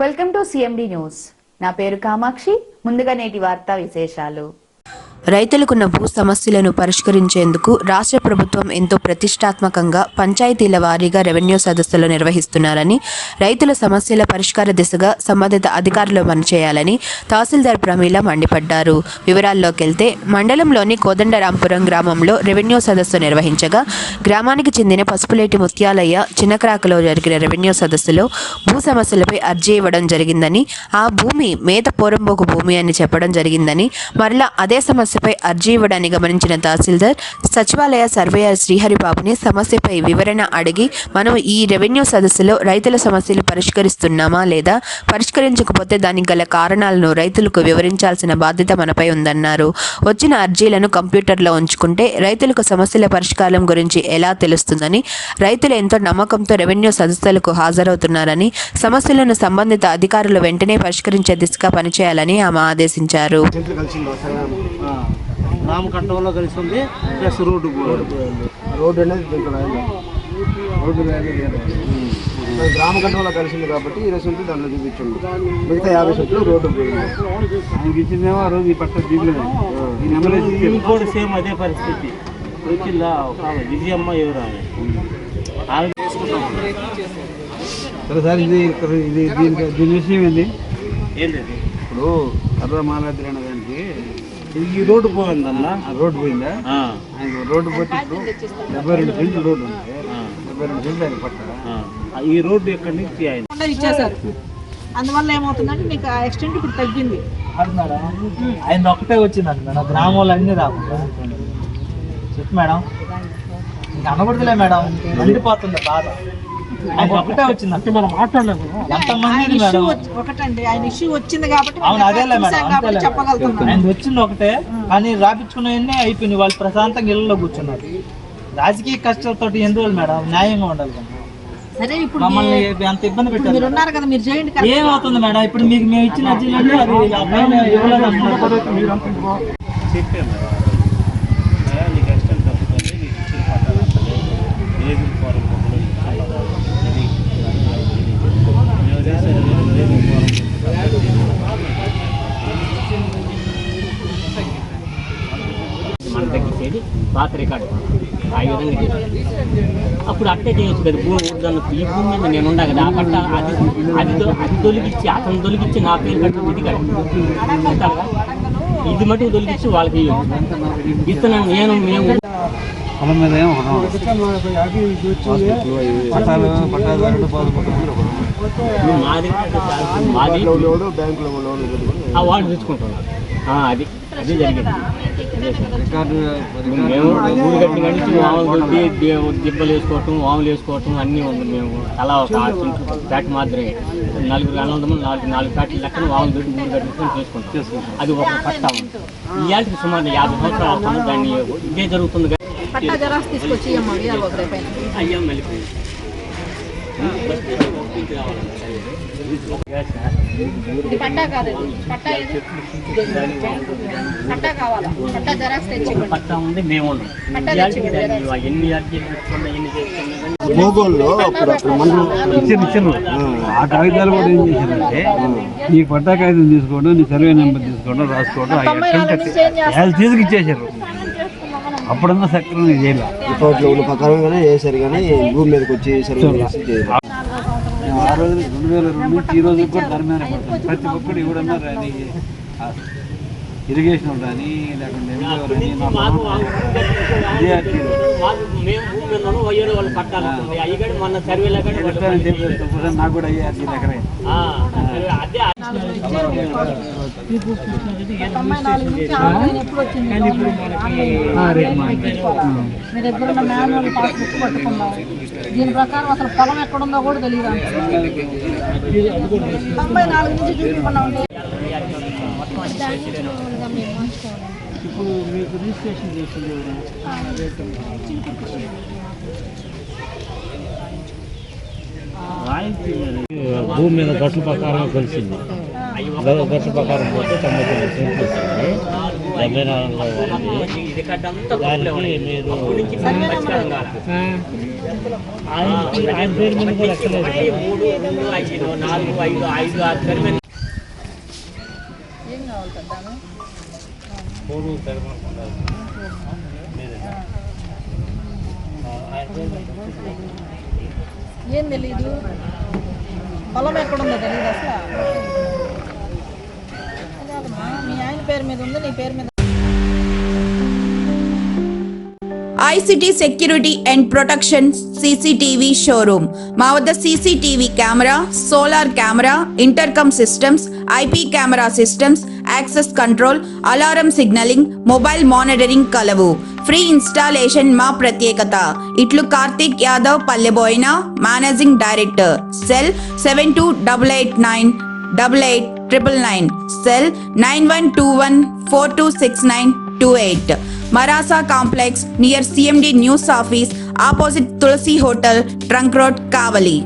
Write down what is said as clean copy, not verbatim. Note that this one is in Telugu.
Welcome to CMD news. నా పేరు కామాక్షి. ముందుగా నేటి వార్తా విశేషాలు. రైతులకున్న భూ సమస్యలను పరిష్కరించేందుకు రాష్ట్ర ప్రభుత్వం ఎంతో ప్రతిష్టాత్మకంగా పంచాయతీల వారీగా రెవెన్యూ సదస్సులు నిర్వహిస్తున్నారని, రైతుల సమస్యల పరిష్కార దిశగా సంబంధిత అధికారులు పనిచేయాలని తహసీల్దార్ ప్రమీల మండిపడ్డారు. వివరాల్లోకి వెళ్తే మండలంలోని కోదండరాంపురం గ్రామంలో రెవెన్యూ సదస్సు నిర్వహించగా, గ్రామానికి చెందిన పసుపులేటి ముత్యాలయ్య చిన్నక్రాకలో జరిగిన రెవెన్యూ సదస్సులో భూ సమస్యలపై అర్జీ ఇవ్వడం జరిగిందని, ఆ భూమి మేత పోరంబోకు భూమి అని చెప్పడం జరిగిందని, మరలా అదే సమస్యపై అర్జీ ఇవ్వడాన్ని గమనించిన తహసీల్దార్ సచివాలయ సర్వేయర్ శ్రీహరిబాబుని సమస్యపై వివరణ అడిగి, మనం ఈ రెవెన్యూ సదస్సులో రైతుల సమస్యలు పరిష్కరిస్తున్నామా లేదా, పరిష్కరించకపోతే దానికి గల కారణాలను రైతులకు వివరించాల్సిన బాధ్యత మనపై ఉందన్నారు. వచ్చిన అర్జీలను కంప్యూటర్లో ఉంచుకుంటే రైతులకు సమస్యల పరిష్కారం గురించి ఎలా తెలుస్తుందని, రైతులు ఎంతో నమ్మకంతో రెవెన్యూ సదస్సులకు హాజరవుతున్నారని, సమస్యలను సంబంధిత అధికారులు వెంటనే పరిష్కరించే దిశగా పనిచేయాలని ఆమె ఆదేశించారు. రామకట్టంలో కలిసి ఉంది ప్లస్ రోడ్డు అనేది గ్రామకట్టంలో కలిసింది కాబట్టి 20 సెంట్లు దాంట్లో చూపించండి. మిగతా 50 సెంట్లు రోడ్డు ఆయనకి ఇచ్చిందేమో ఆ రోజు ఈ పట్ట దిగులేదు కూడా సేమ్ అదే పరిస్థితి వచ్చిందా. విజయమ్మ ఎవరు సరే సార్, ఇది దీని విషయం ఏంటి? ఏంటది ఇప్పుడు కర్ర మాలాద్రి అనే దానికి ఈ రోడ్డు పోయిందన్నా, రోడ్డు పోయిందా? ఆయన రోడ్డు పోతే ఇప్పుడు 72 సెంట్లు రోడ్డు ఉంది, 72 సెంట్లు ఆయన పట్ట. ఈ రోడ్డు ఎక్కడి నుంచి ఆయన ఇచ్చేసారు. అందువల్ల ఏమవుతుందంటే మీకు ఆ ఎక్స్టెంట్ ఇప్పుడు తగ్గింది. ఆయన ఒక్కటే వచ్చిందండి మేడం, గ్రామంలో అన్ని రాము. చెప్పు మేడం, ఇంకా అనకూడదులే మేడం, మండిపోతుంది బాధ. ఆయన ఒక్కటే వచ్చింది అంటే మనం మాట్లాడలేదు. ఎంతమంది మేడం ఒకటండి, ఆయన ఇష్యూ వచ్చింది కాబట్టి అవును అదేలే మేడం చెప్పగలుగుతున్నాం. ఆయన వచ్చింది ఒకటే, కానీ రాపించుకునేవన్నీ అయిపోయింది. వాళ్ళు ప్రశాంతంగా ఇళ్ళలో కూర్చున్నారు. రాజకీయ కష్టాలతో ఎందుకు మేడం, న్యాయంగా ఉండాలి కదా. సరే ఇప్పుడు మమ్మల్ని అంత ఇబ్బంది పెట్టారు. మీరు ఉన్నారు కదా, మీరు చేయండి. ఏమవుతుంది మేడం, ఇప్పుడు మీకు మేము ఇచ్చిన అర్జీలు అది అబ్బాయి మన తగ్గించేది పాత రికార్డు ఆ విధంగా చేసి అప్పుడు అట్టే చేయొచ్చు కదా. భూమి ఊర్దాను ఈ భూమి మీద నేను ఉండా కదా, ఆ పట్ట అది తొలగించి అతను తొలగించి నా పేరు కట్టిన ఇది కదా, ఇది మటుకు తొలగించి వాళ్ళకి ఇస్తున్నాను నేను. మేము పొలం మీద మాది వాళ్ళు తెచ్చుకుంటున్నారు. అది అదే జరిగింది. మేము ఊరు కట్టిన కాడి నుంచి వాములు కొట్టి దిబ్బలు వేసుకోవటం, వాములు వేసుకోవటం అన్నీ ఉంది. మేము అలా ఒక ఫ్యాట్ మాత్రమే 4 అన్నదమ్ములు 4 ఫ్యాట్లు లెక్కన వాములు దొరికి ఊరు కట్టుకొని చేసుకుంటాం. అది ఒక పట్ట ఉంది. ఇలాంటికి సుమారు 50 సంవత్సరాలు అవుతుంది. దాన్ని ఇదే జరుగుతుంది. అయ్యా మళ్ళీ పట్టా ఉంది. మేము మోగోళ్ళు అప్పుడు ఇచ్చిన ఆ కాగితాలు కూడా ఏం చేశారంటే, నీ పట్టా కాగితం తీసుకోవడం, నీ సర్వే నెంబర్ తీసుకోవడం, రాసుకోవడం తీసుకు ఇచ్చేసారు. అప్పుడన్నా సక్రమంగా చేయాలి. రిపోర్ట్లో ప్రకారంగానే చేశారు, కానీ భూమి మీదకి వచ్చి సర్వే చేసి చేయాలి. ఆ రోజు 2002 నుంచి ఈ రోజు కూడా దాని మీద ప్రతి ఒక్కరు ఇవ్వడన్నా రాని ఇరిగేషన్ కానీ లేకుండా నాకు కూడా అయ్యే అర్జీ దగ్గర దీని ప్రకారం అసలు పొలం ఎక్కడుందో కూడా తెలియదు. 94 నుంచి చూపించకుండా ఉంటే ఇప్పుడు మీకు రిజిస్ట్రేషన్ చేసింది భూమి మీద గట్ల ప్రకారం కలిసింది. గట్ల ప్రకారం పోతే 99 సెంట్లు వస్తుంది. ఇది కట్టంతా తప్పులే ఉన్నాయి. అప్పటి నుంచి పరిష్కారం కావాలి. 3, 2, 5, 4, 5, 5, 6 సర్వే ఏం కావాలి పెద్దాను ఏం తెలీదు పొలం ఎక్కడుందో తెలీదు అసలు కాదమ్మా మీ ఆయన పేరు మీద ఉంది నీ పేరు మీద ICT security and protection CCTV showroom. మా వద్ద CCTV camera, solar camera, intercom systems, IP camera systems, access control, alarm signalling, mobile monitoring కలవు. ఫ్రీ ఇన్స్టాలేషన్ మా ప్రత్యేకత. ఇట్లు Karthik Yadav Palleboina, managing director. Cell 7288988999. Cell 9121426928. Marasa Complex near CMD News Office opposite Tulsi Hotel, Trunk Road, Kavali.